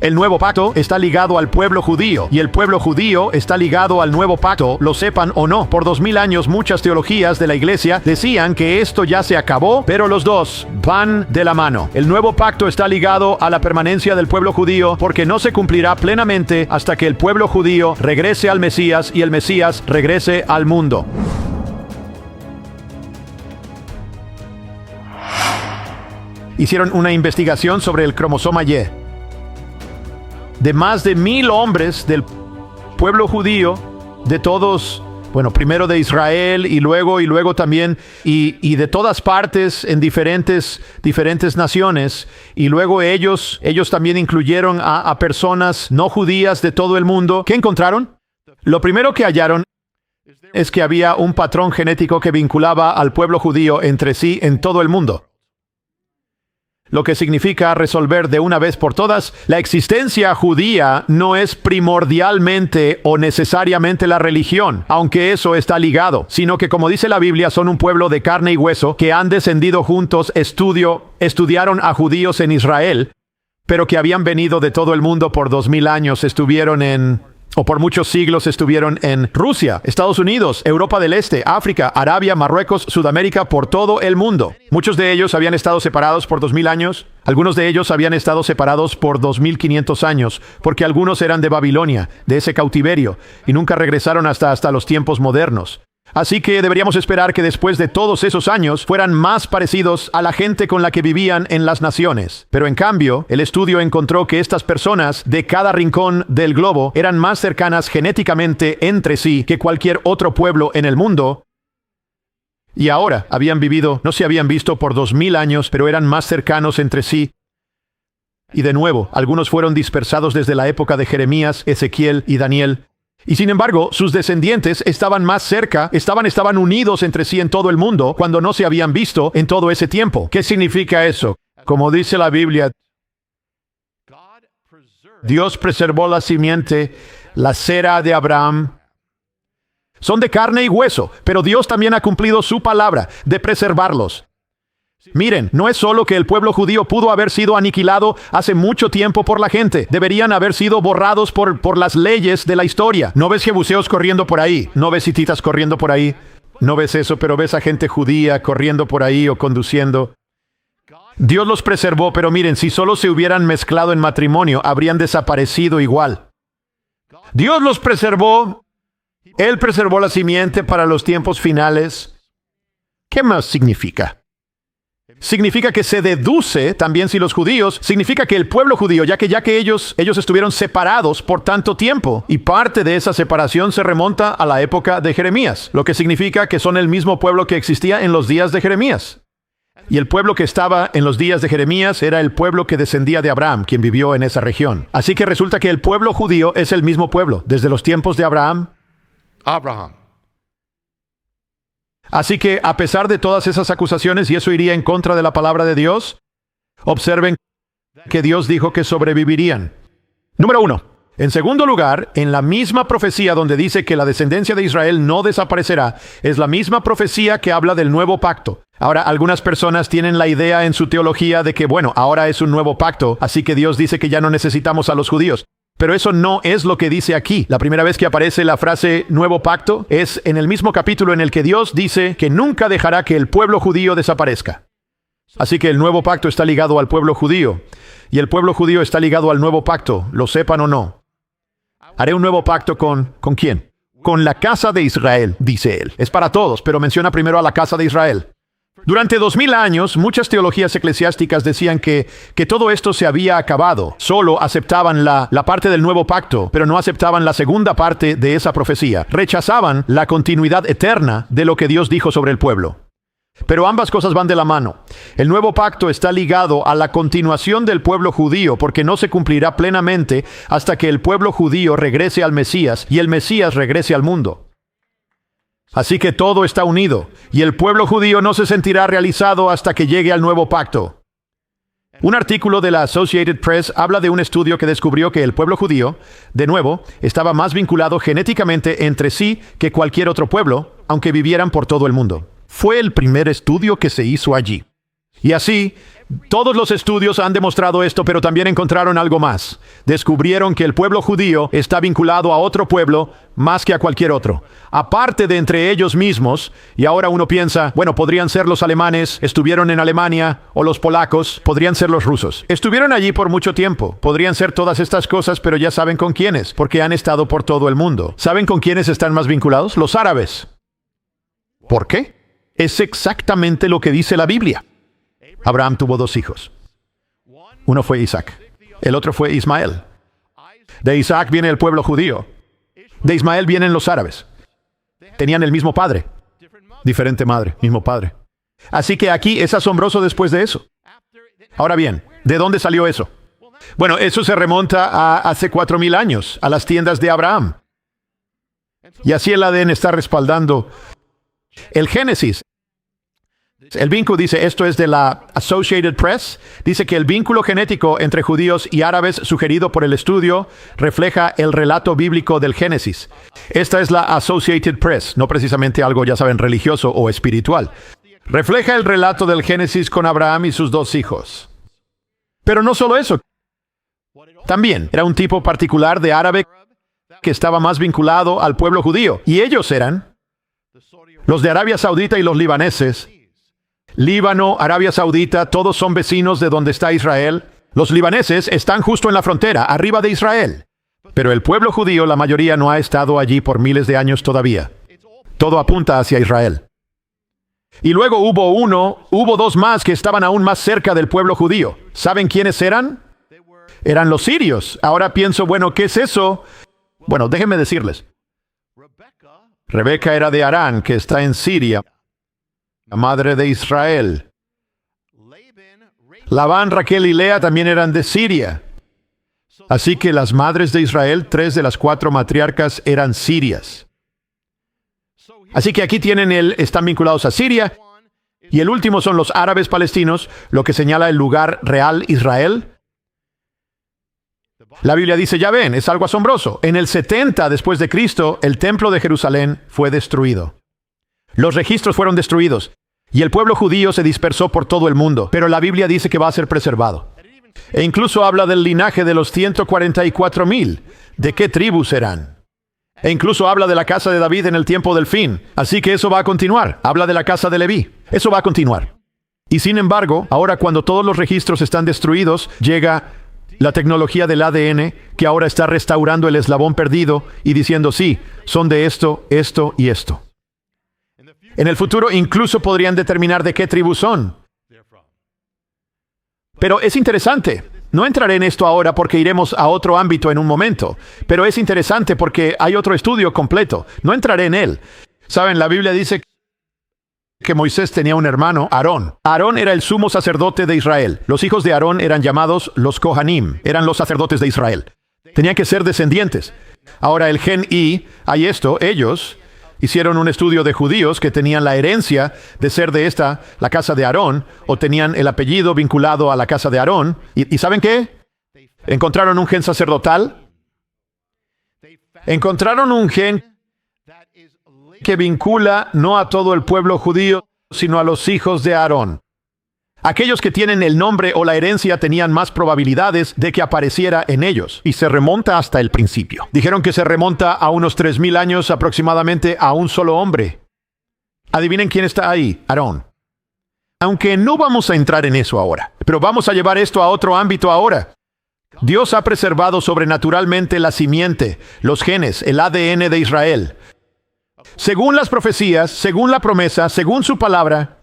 El nuevo pacto está ligado al pueblo judío y el pueblo judío está ligado al nuevo pacto, lo sepan o no. Por 2000 años muchas teologías de la iglesia decían que esto ya se acabó, pero los dos van de la mano. El nuevo pacto está ligado a la permanencia del pueblo judío porque no se cumplirá plenamente hasta que el pueblo judío regrese al Mesías y el Mesías regrese al mundo. Hicieron una investigación sobre el cromosoma Y. De más de 1000 hombres del pueblo judío, de todos, bueno, primero de Israel y luego también, y de todas partes en diferentes naciones, y luego ellos también incluyeron a personas no judías de todo el mundo. ¿Qué encontraron? Lo primero que hallaron es que había un patrón genético que vinculaba al pueblo judío entre sí en todo el mundo. Lo que significa resolver de una vez por todas, la existencia judía no es primordialmente o necesariamente la religión, aunque eso está ligado, sino que, como dice la Biblia, son un pueblo de carne y hueso que han descendido juntos, estudiaron a judíos en Israel, pero que habían venido de todo el mundo por 2000 años, por muchos siglos estuvieron en Rusia, Estados Unidos, Europa del Este, África, Arabia, Marruecos, Sudamérica, por todo el mundo. Muchos de ellos habían estado separados por 2000 años. Algunos de ellos habían estado separados por 2500 años, porque algunos eran de Babilonia, de ese cautiverio, y nunca regresaron hasta los tiempos modernos. Así que deberíamos esperar que después de todos esos años fueran más parecidos a la gente con la que vivían en las naciones. Pero en cambio, el estudio encontró que estas personas de cada rincón del globo eran más cercanas genéticamente entre sí que cualquier otro pueblo en el mundo. Y ahora no se habían visto por 2000 años, pero eran más cercanos entre sí. Y de nuevo, algunos fueron dispersados desde la época de Jeremías, Ezequiel y Daniel. Y sin embargo, sus descendientes estaban más cerca, estaban unidos entre sí en todo el mundo cuando no se habían visto en todo ese tiempo. ¿Qué significa eso? Como dice la Biblia, Dios preservó la simiente, la cera de Abraham. Son de carne y hueso, pero Dios también ha cumplido su palabra de preservarlos. Miren, no es solo que el pueblo judío pudo haber sido aniquilado hace mucho tiempo por la gente. Deberían haber sido borrados por las leyes de la historia. No ves jebuseos corriendo por ahí, no ves hititas corriendo por ahí. No ves eso, pero ves a gente judía corriendo por ahí o conduciendo. Dios los preservó, pero miren, si solo se hubieran mezclado en matrimonio, habrían desaparecido igual. Dios los preservó. Él preservó la simiente para los tiempos finales. ¿Qué más significa? Significa que se deduce, también si los judíos, significa que el pueblo judío, ya que ellos estuvieron separados por tanto tiempo, y parte de esa separación se remonta a la época de Jeremías, lo que significa que son el mismo pueblo que existía en los días de Jeremías. Y el pueblo que estaba en los días de Jeremías era el pueblo que descendía de Abraham, quien vivió en esa región. Así que resulta que el pueblo judío es el mismo pueblo, desde los tiempos de Abraham. Así que, a pesar de todas esas acusaciones, y eso iría en contra de la palabra de Dios, observen que Dios dijo que sobrevivirían. Número 1. En segundo lugar, en la misma profecía donde dice que la descendencia de Israel no desaparecerá, es la misma profecía que habla del nuevo pacto. Ahora, algunas personas tienen la idea en su teología de que, ahora es un nuevo pacto, así que Dios dice que ya no necesitamos a los judíos. Pero eso no es lo que dice aquí. La primera vez que aparece la frase nuevo pacto es en el mismo capítulo en el que Dios dice que nunca dejará que el pueblo judío desaparezca. Así que el nuevo pacto está ligado al pueblo judío, y el pueblo judío está ligado al nuevo pacto, lo sepan o no. Haré un nuevo pacto ¿con quién? Con la casa de Israel, dice él. Es para todos, pero menciona primero a la casa de Israel. Durante 2000 años, muchas teologías eclesiásticas decían que todo esto se había acabado. Solo aceptaban la parte del nuevo pacto, pero no aceptaban la segunda parte de esa profecía. Rechazaban la continuidad eterna de lo que Dios dijo sobre el pueblo. Pero ambas cosas van de la mano. El nuevo pacto está ligado a la continuación del pueblo judío, porque no se cumplirá plenamente hasta que el pueblo judío regrese al Mesías y el Mesías regrese al mundo. Así que todo está unido, y el pueblo judío no se sentirá realizado hasta que llegue al nuevo pacto. Un artículo de la Associated Press habla de un estudio que descubrió que el pueblo judío, de nuevo, estaba más vinculado genéticamente entre sí que cualquier otro pueblo, aunque vivieran por todo el mundo. Fue el primer estudio que se hizo allí. Y así, todos los estudios han demostrado esto, pero también encontraron algo más. Descubrieron que el pueblo judío está vinculado a otro pueblo más que a cualquier otro. Aparte de entre ellos mismos, y ahora uno piensa, bueno, podrían ser los alemanes, estuvieron en Alemania, o los polacos, podrían ser los rusos. Estuvieron allí por mucho tiempo. Podrían ser todas estas cosas, pero ya saben con quiénes, porque han estado por todo el mundo. ¿Saben con quiénes están más vinculados? Los árabes. ¿Por qué? Es exactamente lo que dice la Biblia. Abraham tuvo 2 hijos. Uno fue Isaac. El otro fue Ismael. De Isaac viene el pueblo judío. De Ismael vienen los árabes. Tenían el mismo padre. Diferente madre, mismo padre. Así que aquí es asombroso después de eso. Ahora bien, ¿de dónde salió eso? Bueno, eso se remonta a hace 4,000 años, a las tiendas de Abraham. Y así el ADN está respaldando el Génesis. El vínculo dice, esto es de la Associated Press, dice que el vínculo genético entre judíos y árabes sugerido por el estudio refleja el relato bíblico del Génesis. Esta es la Associated Press, no precisamente algo, ya saben, religioso o espiritual. Refleja el relato del Génesis con Abraham y sus 2 hijos. Pero no solo eso. También era un tipo particular de árabe que estaba más vinculado al pueblo judío. Y ellos eran los de Arabia Saudita y los libaneses. Líbano, Arabia Saudita, todos son vecinos de donde está Israel. Los libaneses están justo en la frontera, arriba de Israel. Pero el pueblo judío, la mayoría, no ha estado allí por miles de años todavía. Todo apunta hacia Israel. Y luego hubo 2 más que estaban aún más cerca del pueblo judío. ¿Saben quiénes eran? Eran los sirios. Ahora pienso, bueno, ¿qué es eso? Bueno, déjenme decirles. Rebeca era de Harán, que está en Siria. La madre de Israel. Labán, Raquel y Lea también eran de Siria. Así que las madres de Israel, 3 de las 4 matriarcas eran sirias. Así que aquí están vinculados a Siria. Y el último son los árabes palestinos, lo que señala el lugar real Israel. La Biblia dice, ya ven, es algo asombroso. En el 70 después de Cristo, el templo de Jerusalén fue destruido. Los registros fueron destruidos. Y el pueblo judío se dispersó por todo el mundo, pero la Biblia dice que va a ser preservado. E incluso habla del linaje de los 144,000. ¿De qué tribus serán? E incluso habla de la casa de David en el tiempo del fin. Así que eso va a continuar. Habla de la casa de Leví. Eso va a continuar. Y sin embargo, ahora cuando todos los registros están destruidos, llega la tecnología del ADN, que ahora está restaurando el eslabón perdido y diciendo, sí, son de esto, esto y esto. En el futuro incluso podrían determinar de qué tribu son. Pero es interesante. No entraré en esto ahora porque iremos a otro ámbito en un momento. Pero es interesante porque hay otro estudio completo. No entraré en él. Saben, la Biblia dice que Moisés tenía un hermano, Aarón. Aarón era el sumo sacerdote de Israel. Los hijos de Aarón eran llamados los Kohanim. Eran los sacerdotes de Israel. Tenían que ser descendientes. Ahora el gen Y, hay esto, ellos hicieron un estudio de judíos que tenían la herencia de ser de la casa de Aarón, o tenían el apellido vinculado a la casa de Aarón. ¿Y saben qué? Encontraron un gen sacerdotal. Encontraron un gen que vincula no a todo el pueblo judío, sino a los hijos de Aarón. Aquellos que tienen el nombre o la herencia tenían más probabilidades de que apareciera en ellos. Y se remonta hasta el principio. Dijeron que se remonta a unos 3,000 años aproximadamente a un solo hombre. Adivinen quién está ahí, Aarón. Aunque no vamos a entrar en eso ahora, pero vamos a llevar esto a otro ámbito ahora. Dios ha preservado sobrenaturalmente la simiente, los genes, el ADN de Israel. Según las profecías, según la promesa, según su palabra,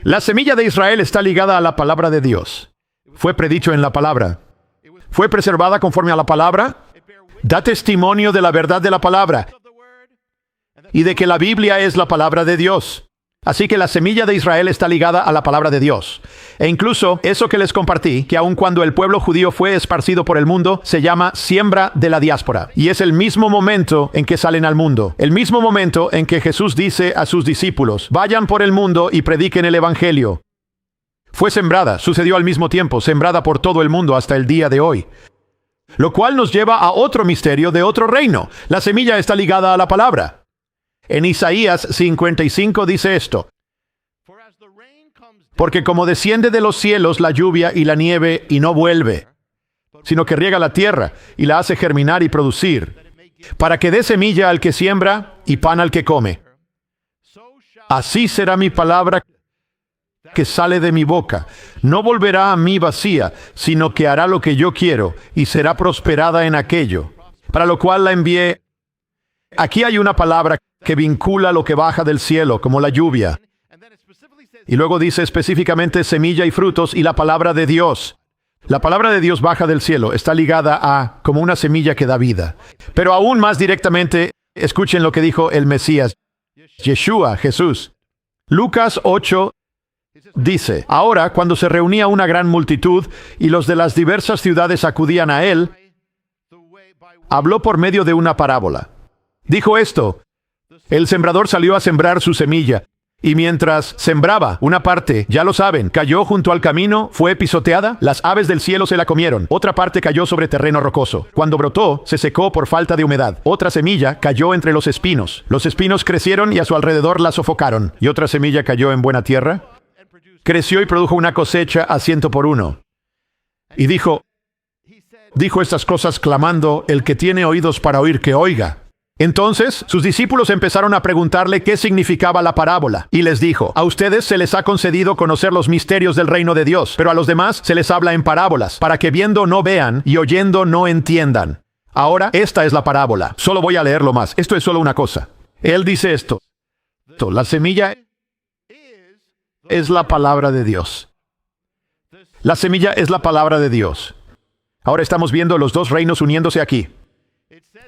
la semilla de Israel está ligada a la palabra de Dios. Fue predicho en la palabra. Fue preservada conforme a la palabra. Da testimonio de la verdad de la palabra y de que la Biblia es la palabra de Dios. Así que la semilla de Israel está ligada a la palabra de Dios. E incluso eso que les compartí, que aun cuando el pueblo judío fue esparcido por el mundo, se llama siembra de la diáspora. Y es el mismo momento en que salen al mundo. El mismo momento en que Jesús dice a sus discípulos, vayan por el mundo y prediquen el evangelio. Fue sembrada, sucedió al mismo tiempo, sembrada por todo el mundo hasta el día de hoy. Lo cual nos lleva a otro misterio de otro reino. La semilla está ligada a la palabra. En Isaías 55 dice esto. Porque como desciende de los cielos la lluvia y la nieve y no vuelve, sino que riega la tierra y la hace germinar y producir, para que dé semilla al que siembra y pan al que come. Así será mi palabra que sale de mi boca. No volverá a mí vacía, sino que hará lo que yo quiero y será prosperada en aquello, para lo cual la envié. Aquí hay una palabra que vincula lo que baja del cielo, como la lluvia. Y luego dice específicamente semilla y frutos y la palabra de Dios. La palabra de Dios baja del cielo, está ligada a como una semilla que da vida. Pero aún más directamente, escuchen lo que dijo el Mesías, Yeshua, Jesús. Lucas 8 dice, ahora cuando se reunía una gran multitud y los de las diversas ciudades acudían a él, habló por medio de una parábola. Dijo esto, el sembrador salió a sembrar su semilla. Y mientras sembraba, una parte, ya lo saben, cayó junto al camino, fue pisoteada, las aves del cielo se la comieron. Otra parte cayó sobre terreno rocoso. Cuando brotó, se secó por falta de humedad. Otra semilla cayó entre los espinos. Los espinos crecieron y a su alrededor la sofocaron. Y otra semilla cayó en buena tierra. Creció y produjo una cosecha a 100 por 1. Y dijo estas cosas clamando, el que tiene oídos para oír, que oiga. Entonces, sus discípulos empezaron a preguntarle qué significaba la parábola. Y les dijo, a ustedes se les ha concedido conocer los misterios del reino de Dios, pero a los demás se les habla en parábolas, para que viendo no vean y oyendo no entiendan. Ahora, esta es la parábola. Solo voy a leerlo más. Esto es solo una cosa. Él dice esto. La semilla es la palabra de Dios. La semilla es la palabra de Dios. Ahora estamos viendo los dos reinos uniéndose aquí.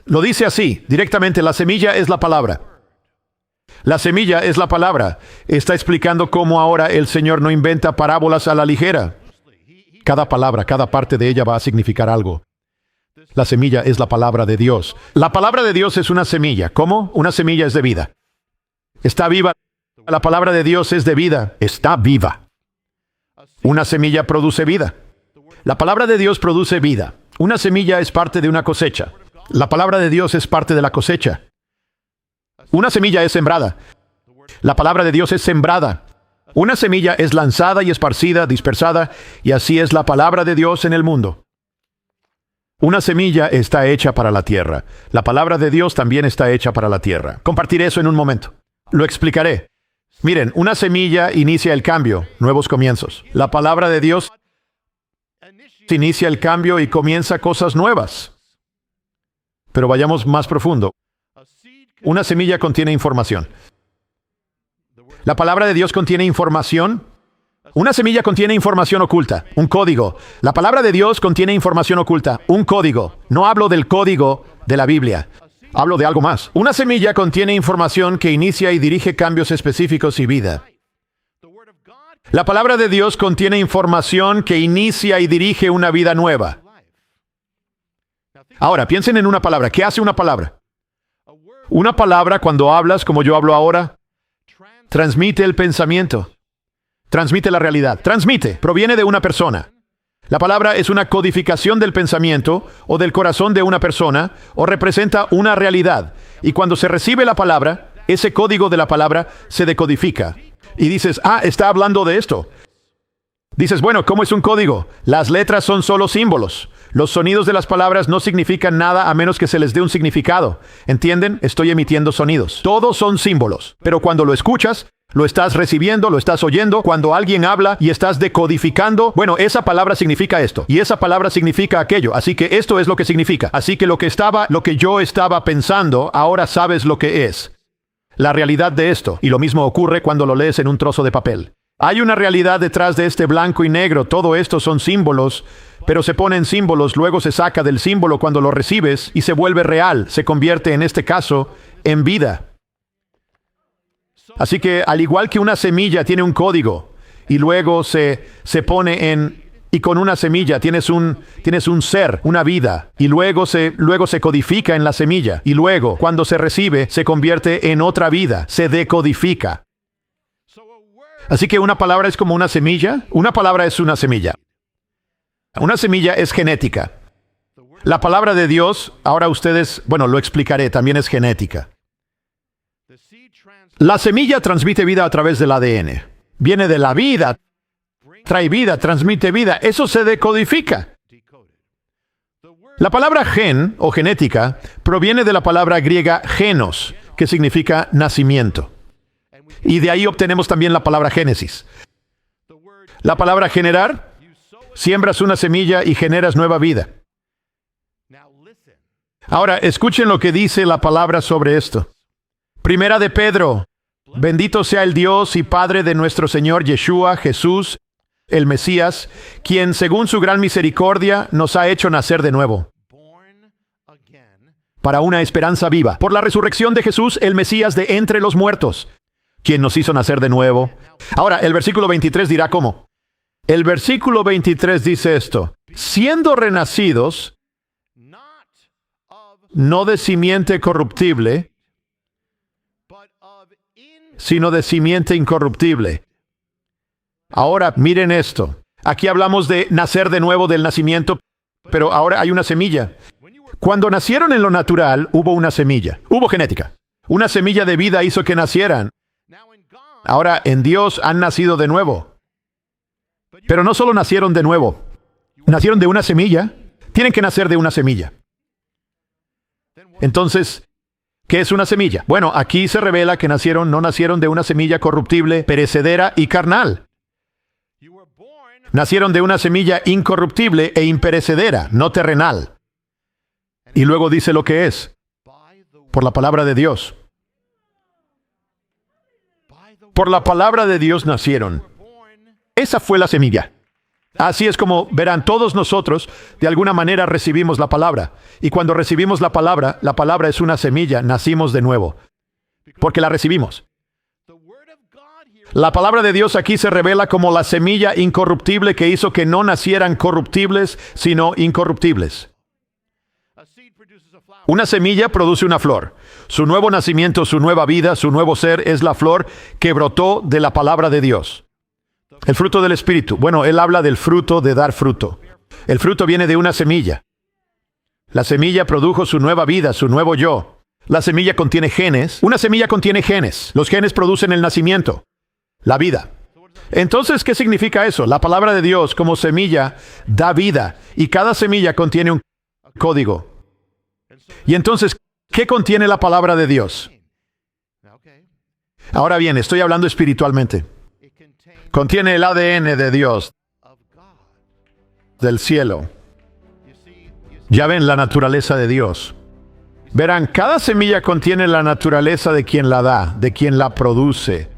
Lo dice así, directamente, la semilla es la palabra. La semilla es la palabra. Está explicando cómo ahora el Señor no inventa parábolas a la ligera. Cada palabra, cada parte de ella va a significar algo. La semilla es la palabra de Dios. La palabra de Dios es una semilla. ¿Cómo? Una semilla es de vida. Está viva. La palabra de Dios es de vida. Está viva. Una semilla produce vida. La palabra de Dios produce vida. Una semilla es parte de una cosecha. La palabra de Dios es parte de la cosecha. Una semilla es sembrada. La palabra de Dios es sembrada. Una semilla es lanzada y esparcida, dispersada, y así es la palabra de Dios en el mundo. Una semilla está hecha para la tierra. La palabra de Dios también está hecha para la tierra. Compartiré eso en un momento. Lo explicaré. Miren, una semilla inicia el cambio, nuevos comienzos. La palabra de Dios inicia el cambio y comienza cosas nuevas. Pero vayamos más profundo. Una semilla contiene información. La palabra de Dios contiene información. Una semilla contiene información oculta, un código. La palabra de Dios contiene información oculta, un código. No hablo del código de la Biblia. Hablo de algo más. Una semilla contiene información que inicia y dirige cambios específicos y vida. La palabra de Dios contiene información que inicia y dirige una vida nueva. Ahora, piensen en una palabra. ¿Qué hace una palabra? Una palabra, cuando hablas como yo hablo ahora, transmite el pensamiento. Transmite la realidad. Transmite. Proviene de una persona. La palabra es una codificación del pensamiento o del corazón de una persona o representa una realidad. Y cuando se recibe la palabra, ese código de la palabra se decodifica. Y dices, está hablando de esto. Dices, bueno, ¿cómo es un código? Las letras son solo símbolos. Los sonidos de las palabras no significan nada a menos que se les dé un significado. ¿Entienden? Estoy emitiendo sonidos. Todos son símbolos. Pero cuando lo escuchas, lo estás recibiendo, lo estás oyendo. Cuando alguien habla y estás decodificando, bueno, esa palabra significa esto. Y esa palabra significa aquello. Así que esto es lo que significa. Así que lo que yo estaba pensando, ahora sabes lo que es. La realidad de esto. Y lo mismo ocurre cuando lo lees en un trozo de papel. Hay una realidad detrás de este blanco y negro. Todo esto son símbolos, pero se ponen símbolos, luego se saca del símbolo cuando lo recibes y se vuelve real. Se convierte, en este caso, en vida. Así que, al igual que una semilla tiene un código, y luego se pone en... Y con una semilla tienes un ser, una vida, y luego se codifica en la semilla. Y luego, cuando se recibe, se convierte en otra vida, se decodifica. Así que una palabra es como una semilla. Una palabra es una semilla. Una semilla es genética. La palabra de Dios, ahora ustedes, lo explicaré, también es genética. La semilla transmite vida a través del ADN. Viene de la vida, trae vida, transmite vida. Eso se decodifica. La palabra gen o genética proviene de la palabra griega genos, que significa nacimiento. Y de ahí obtenemos también la palabra génesis. La palabra generar, siembras una semilla y generas nueva vida. Ahora, escuchen lo que dice la palabra sobre esto. Primera de Pedro, bendito sea el Dios y Padre de nuestro Señor Yeshua, Jesús, el Mesías, quien según su gran misericordia nos ha hecho nacer de nuevo, para una esperanza viva, por la resurrección de Jesús, el Mesías de entre los muertos, quien nos hizo nacer de nuevo. Ahora, el versículo 23 dirá cómo. El versículo 23 dice esto: siendo renacidos, no de simiente corruptible, sino de simiente incorruptible. Ahora, miren esto. Aquí hablamos de nacer de nuevo, del nacimiento, pero ahora hay una semilla. Cuando nacieron en lo natural, hubo una semilla. Hubo genética. Una semilla de vida hizo que nacieran. Ahora, en Dios han nacido de nuevo. Pero no solo nacieron de nuevo. Nacieron de una semilla. Tienen que nacer de una semilla. Entonces, ¿qué es una semilla? Bueno, aquí se revela que no nacieron de una semilla corruptible, perecedera y carnal. Nacieron de una semilla incorruptible e imperecedera, no terrenal. Y luego dice lo que es. Por la palabra de Dios. Por la palabra de Dios nacieron. Esa fue la semilla. Así es como verán, todos nosotros de alguna manera recibimos la palabra. Y cuando recibimos la palabra es una semilla, nacimos de nuevo. Porque la recibimos. La palabra de Dios aquí se revela como la semilla incorruptible que hizo que no nacieran corruptibles, sino incorruptibles. Una semilla produce una flor. Su nuevo nacimiento, su nueva vida, su nuevo ser es la flor que brotó de la palabra de Dios. El fruto del Espíritu. Bueno, él habla del fruto de dar fruto. El fruto viene de una semilla. La semilla produjo su nueva vida, su nuevo yo. La semilla contiene genes. Una semilla contiene genes. Los genes producen el nacimiento, la vida. Entonces, ¿qué significa eso? La palabra de Dios como semilla da vida y cada semilla contiene un código. Y entonces, ¿qué contiene la palabra de Dios? Ahora bien, estoy hablando espiritualmente. Contiene el ADN de Dios, del cielo. Ya ven la naturaleza de Dios. Verán, cada semilla contiene la naturaleza de quien la da, de quien la produce.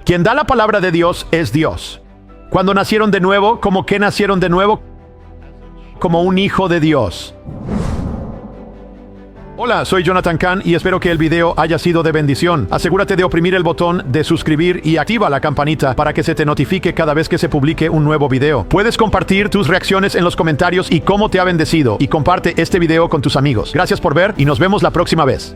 Quien da la palabra de Dios es Dios. Cuando nacieron de nuevo, ¿cómo que nacieron de nuevo? Como un hijo de Dios. Hola, soy Jonathan Cahn y espero que el video haya sido de bendición. Asegúrate de oprimir el botón de suscribir y activa la campanita para que se te notifique cada vez que se publique un nuevo video. Puedes compartir tus reacciones en los comentarios y cómo te ha bendecido. Y comparte este video con tus amigos. Gracias por ver y nos vemos la próxima vez.